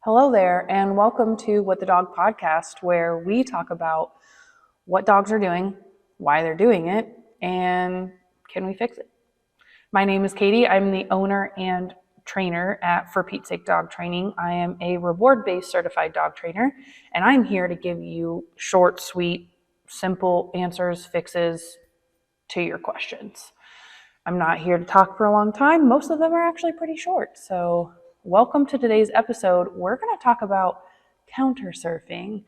Hello there, and welcome to What the Dog podcast, where we talk about what dogs are doing, why they're doing it, and can we fix it? My name is Katie. I'm the owner and trainer at For Pete's Sake Dog Training. I am a reward-based certified dog trainer, and I'm here to give you short, sweet, simple answers, fixes to your questions. I'm not here to talk for a long time. Most of them are actually pretty short, so welcome to today's episode. We're going to talk about counter surfing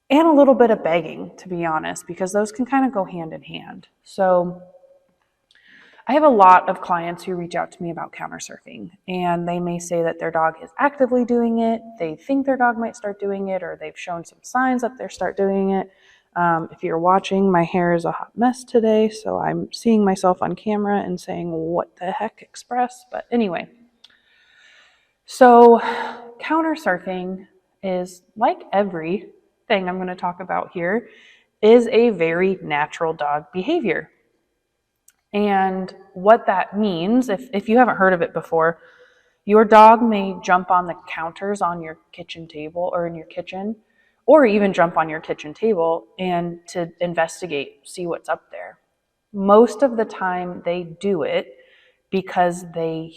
and a little bit of begging, to be honest, because those can kind of go hand in hand. So I have a lot of clients who reach out to me about counter surfing, and they may say that their dog is actively doing it, they think their dog might start doing it, or they've shown some signs that they'll start doing it. If you're watching, my hair is a hot mess today, so I'm seeing myself on camera and saying, what the heck, Express? But anyway, so counter surfing is, like everything I'm going to talk about here, is a very natural dog behavior. And what that means, if you haven't heard of it before, your dog may jump on the counters on your kitchen table or in your kitchen, or even jump on your kitchen table and to investigate, see what's up there. Most of the time they do it because they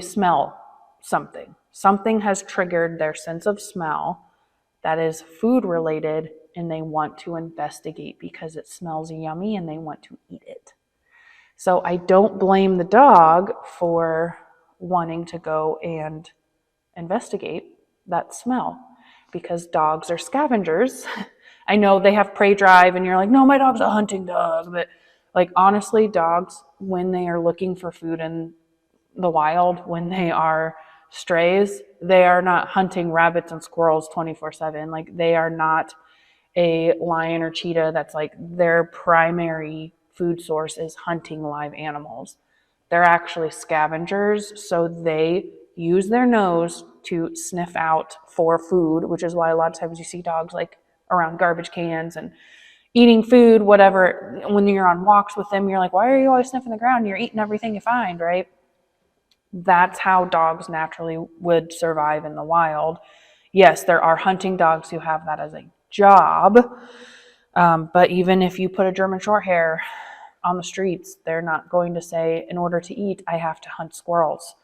smell something. Something has triggered their sense of smell that is food related, and they want to investigate because it smells yummy and they want to eat it. So I don't blame the dog for wanting to go and investigate that smell, because dogs are scavengers. I know they have prey drive and you're like, no, my dog's a hunting dog. But like, honestly, dogs, when they are looking for food in the wild, when they are strays, they are not hunting rabbits and squirrels 24/7. Like, they are not a lion or cheetah that's like their primary food source is hunting live animals. They're actually scavengers, so they use their nose to sniff out for food, which is why a lot of times you see dogs like around garbage cans and eating food, whatever. When you're on walks with them, you're like, why are you always sniffing the ground? You're eating everything you find, right? That's how dogs naturally would survive in the wild. Yes, there are hunting dogs who have that as a job, but even if you put a German Shorthair on the streets, they're not going to say, in order to eat, I have to hunt squirrels.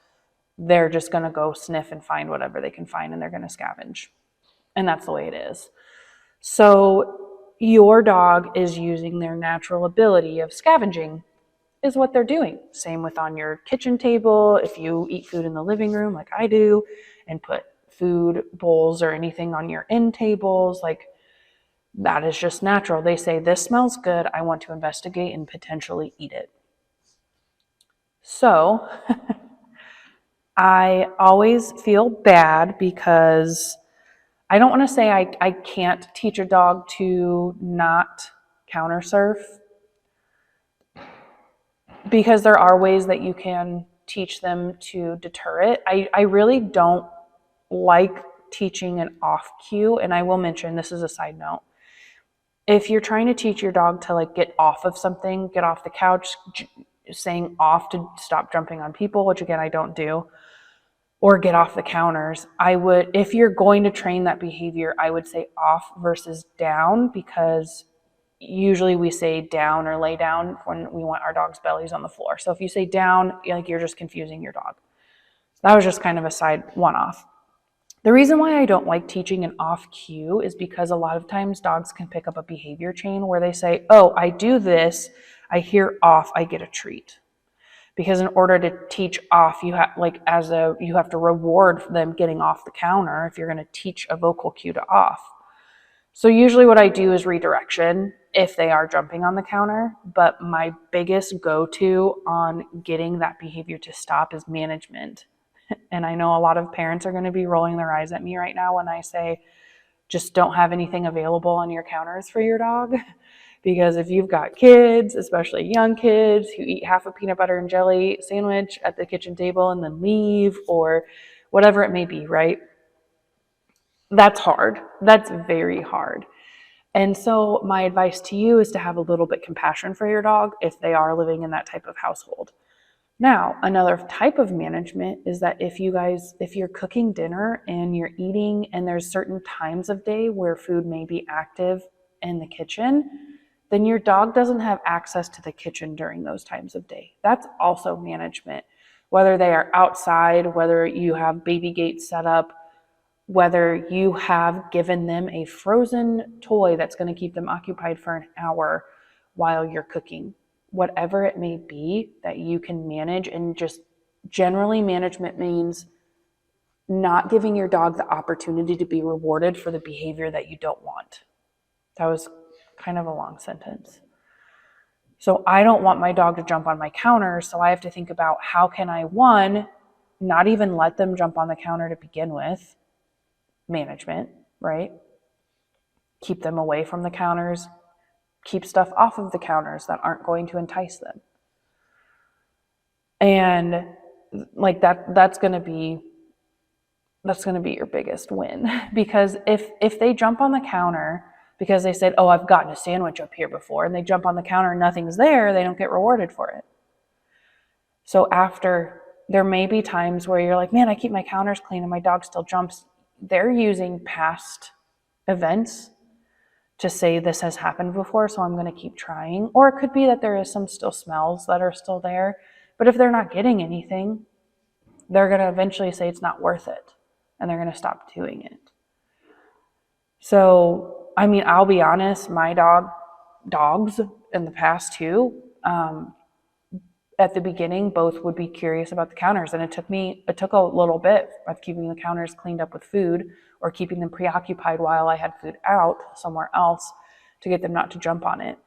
They're just going to go sniff and find whatever they can find, and they're going to scavenge. And that's the way it is. So your dog is using their natural ability of scavenging, is what they're doing. Same with on your kitchen table. If you eat food in the living room like I do and put food bowls or anything on your end tables, like, that is just natural. They say, this smells good, I want to investigate and potentially eat it. So I always feel bad because I don't want to say I can't teach a dog to not counter surf, because there are ways that you can teach them to deter it. I really don't like teaching an off cue, and I will mention, this is a side note. If you're trying to teach your dog to like get off of something, get off the couch, saying off to stop jumping on people, which again I don't do, or get off the counters, I would, if you're going to train that behavior, I would say off versus down, because usually we say down or lay down when we want our dog's bellies on the floor. So if you say down, like, you're just confusing your dog. That was just kind of a side one-off. The reason why I don't like teaching an off cue is because a lot of times dogs can pick up a behavior chain where they say, oh, I do this, I hear off, I get a treat. Because in order to teach off, you have to reward them getting off the counter if you're going to teach a vocal cue to off. So usually what I do is redirection if they are jumping on the counter, but my biggest go-to on getting that behavior to stop is management. And I know a lot of parents are going to be rolling their eyes at me right now when I say, just don't have anything available on your counters for your dog. Because if you've got kids, especially young kids, who eat half a peanut butter and jelly sandwich at the kitchen table and then leave, or whatever it may be, right? That's hard. That's very hard. And so my advice to you is to have a little bit compassion for your dog if they are living in that type of household. Now, another type of management is that if you're cooking dinner and you're eating and there's certain times of day where food may be active in the kitchen, then your dog doesn't have access to the kitchen during those times of day. That's also management. Whether they are outside, whether you have baby gates set up, whether you have given them a frozen toy that's going to keep them occupied for an hour while you're cooking, whatever it may be that you can manage. And just generally, management means not giving your dog the opportunity to be rewarded for the behavior that you don't want. That was kind of a long sentence. So I don't want my dog to jump on my counter, so I have to think about how can I, one, not even let them jump on the counter to begin with. Management, right? Keep them away from the counters, keep stuff off of the counters that aren't going to entice them. And like that's going to be your biggest win, because if they jump on the counter because they said, "Oh, I've gotten a sandwich up here before," and they jump on the counter and nothing's there, they don't get rewarded for it. So after, there may be times where you're like, "Man, I keep my counters clean and my dog still jumps." They're using past events to say this has happened before, so I'm going to keep trying. Or it could be that there is some still smells that are still there. But if they're not getting anything, they're going to eventually say it's not worth it, and they're going to stop doing it. So, I mean, I'll be honest, my dogs in the past too, at the beginning, both would be curious about the counters. And it took a little bit of keeping the counters cleaned up with food or keeping them preoccupied while I had food out somewhere else to get them not to jump on it.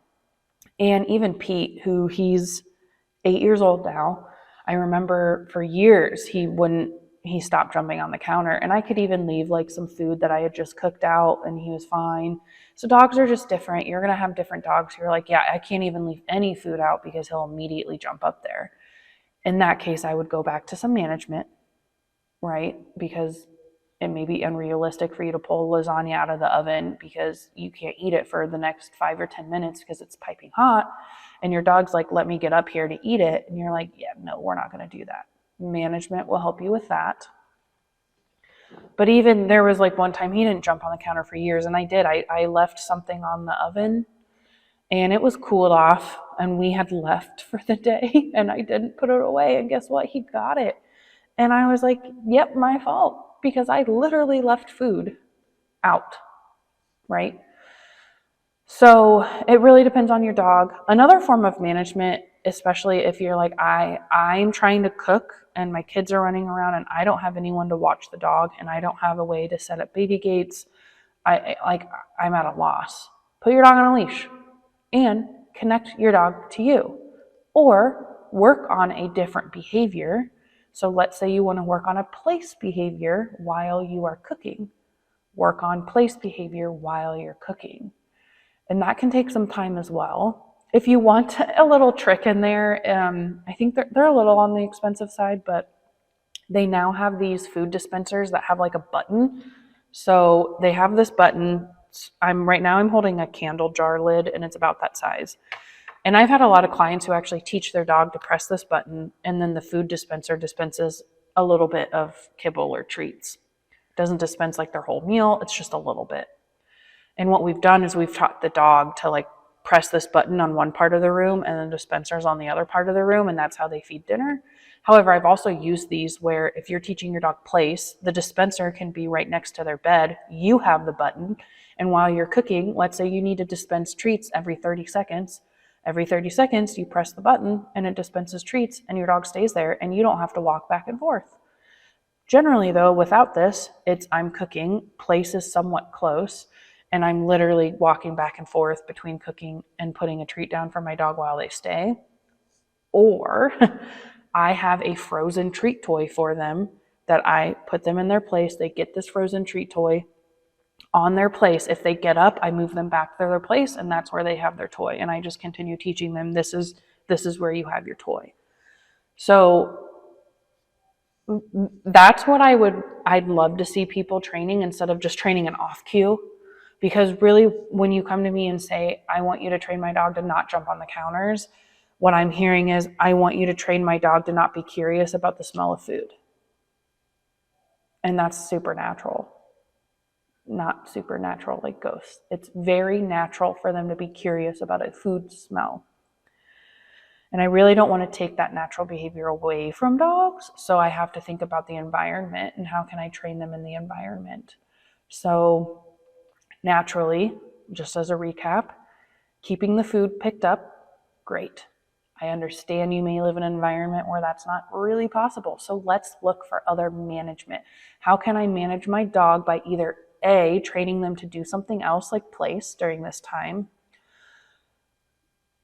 And even Pete, who he's 8 years old now, I remember for years he stopped jumping on the counter, and I could even leave like some food that I had just cooked out and he was fine. So dogs are just different. You're going to have different dogs who are like, yeah, I can't even leave any food out because he'll immediately jump up there. In that case, I would go back to some management, right? Because it may be unrealistic for you to pull lasagna out of the oven because you can't eat it for the next 5 or 10 minutes because it's piping hot. And your dog's like, let me get up here to eat it. And you're like, yeah, no, we're not going to do that. Management will help you with that. But even there was like one time he didn't jump on the counter for years, and I did. I left something on the oven and it was cooled off and we had left for the day and I didn't put it away, and guess what? He got it. And I was like, yep, my fault, because I literally left food out, right? So it really depends on your dog. Another form of management, especially if you're like, I'm trying to cook and my kids are running around and I don't have anyone to watch the dog and I don't have a way to set up baby gates, I'm at a loss. Put your dog on a leash and connect your dog to you, or work on a different behavior. So let's say you want to work on a place behavior while you are cooking. Work on place behavior while you're cooking. And that can take some time as well. If you want a little trick in there, I think they're a little on the expensive side, but they now have these food dispensers that have like a button. So they have this button. I'm holding a candle jar lid and it's about that size. And I've had a lot of clients who actually teach their dog to press this button, and then the food dispenser dispenses a little bit of kibble or treats. It doesn't dispense like their whole meal, it's just a little bit. And what we've done is we've taught the dog to like press this button on one part of the room and then dispensers on the other part of the room, and that's how they feed dinner. However, I've also used these where if you're teaching your dog place, the dispenser can be right next to their bed. You have the button, and while you're cooking, let's say you need to dispense treats every 30 seconds. Every 30 seconds, you press the button and it dispenses treats, and your dog stays there and you don't have to walk back and forth. Generally, though, without this, I'm cooking, place is somewhat close, and I'm literally walking back and forth between cooking and putting a treat down for my dog while they stay. Or I have a frozen treat toy for them that I put them in their place. They get this frozen treat toy on their place. If they get up, I move them back to their place, and that's where they have their toy. And I just continue teaching them, this is where you have your toy. So that's what I'd love to see people training instead of just training an off cue. Because really, when you come to me and say, I want you to train my dog to not jump on the counters, What I'm hearing is, I want you to train my dog to not be curious about the smell of food. And that's supernatural. Not supernatural like ghosts. It's very natural for them to be curious about a food smell. And I really don't want to take that natural behavior away from dogs. So I have to think about the environment and how can I train them in the environment. So naturally, just as a recap, keeping the food picked up, great. I understand you may live in an environment where that's not really possible. So let's look for other management. How can I manage my dog by either A, training them to do something else like place during this time,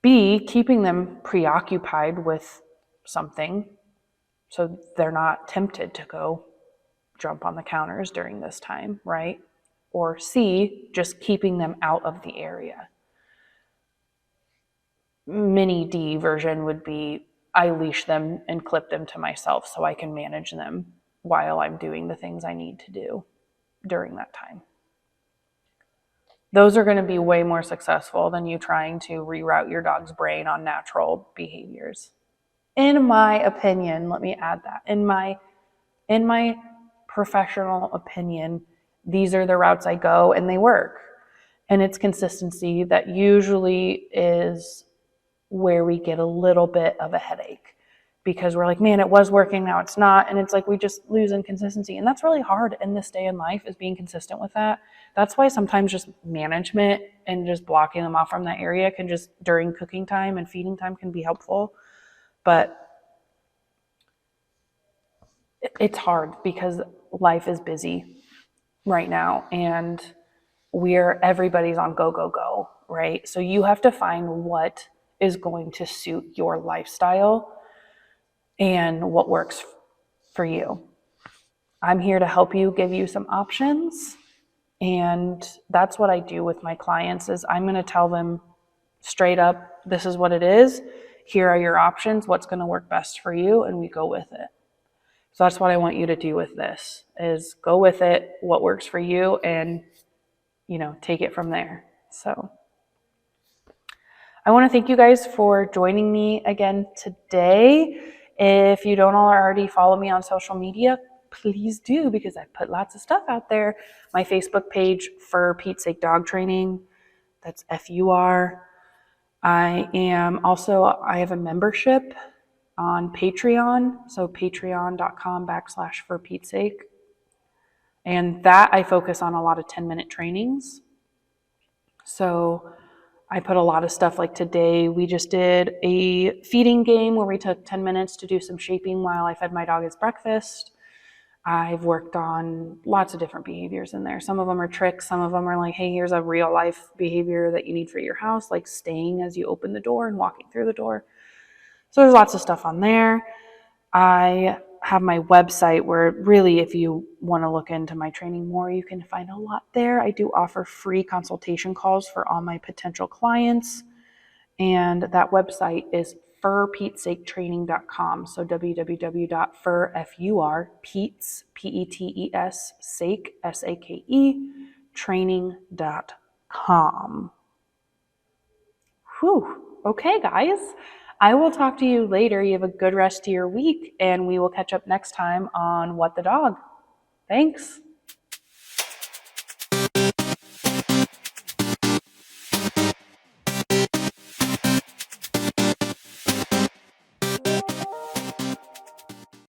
B, keeping them preoccupied with something so they're not tempted to go jump on the counters during this time, right? Or C, just keeping them out of the area. Mini D version would be, I leash them and clip them to myself so I can manage them while I'm doing the things I need to do during that time. Those are going to be way more successful than you trying to reroute your dog's brain on natural behaviors. In my opinion, let me add that. In my professional opinion, these are the routes I go and they work. And it's consistency that usually is where we get a little bit of a headache, because we're like, man, it was working, now it's not. And it's like we just lose in consistency. And that's really hard in this day in life, is being consistent with that. That's why sometimes just management and just blocking them off from that area can just, during cooking time and feeding time, can be helpful. But it's hard because life is busy right now and everybody's on go, go, go, right? So you have to find what is going to suit your lifestyle and what works for you. I'm here to help you, give you some options. And that's what I do with my clients, is I'm going to tell them straight up, this is what it is. Here are your options. What's going to work best for you? And we go with it. So that's what I want you to do with this, is go with it, what works for you, and, take it from there. So I want to thank you guys for joining me again today. If you don't already follow me on social media, please do, because I put lots of stuff out there. My Facebook page, For Pete's Sake Dog Training, that's FUR. I have a membership on Patreon, so patreon.com/For Pete's Sake. And that I focus on a lot of 10-minute trainings. So I put a lot of stuff, like today we just did a feeding game where we took 10 minutes to do some shaping while I fed my dog his breakfast. I've worked on lots of different behaviors in there. Some of them are tricks. Some of them are like, hey, here's a real life behavior that you need for your house, like staying as you open the door and walking through the door. So there's lots of stuff on there. I have my website where really, if you want to look into my training more, you can find a lot there. I do offer free consultation calls for all my potential clients. And that website is FurPeteSakeTraining.com. So www.FurPete's, P-E-T-E-S, sake, S-A-K-E, training.com. Whew. Okay, guys. I will talk to you later. You have a good rest of your week, and we will catch up next time on What the Dog. Thanks.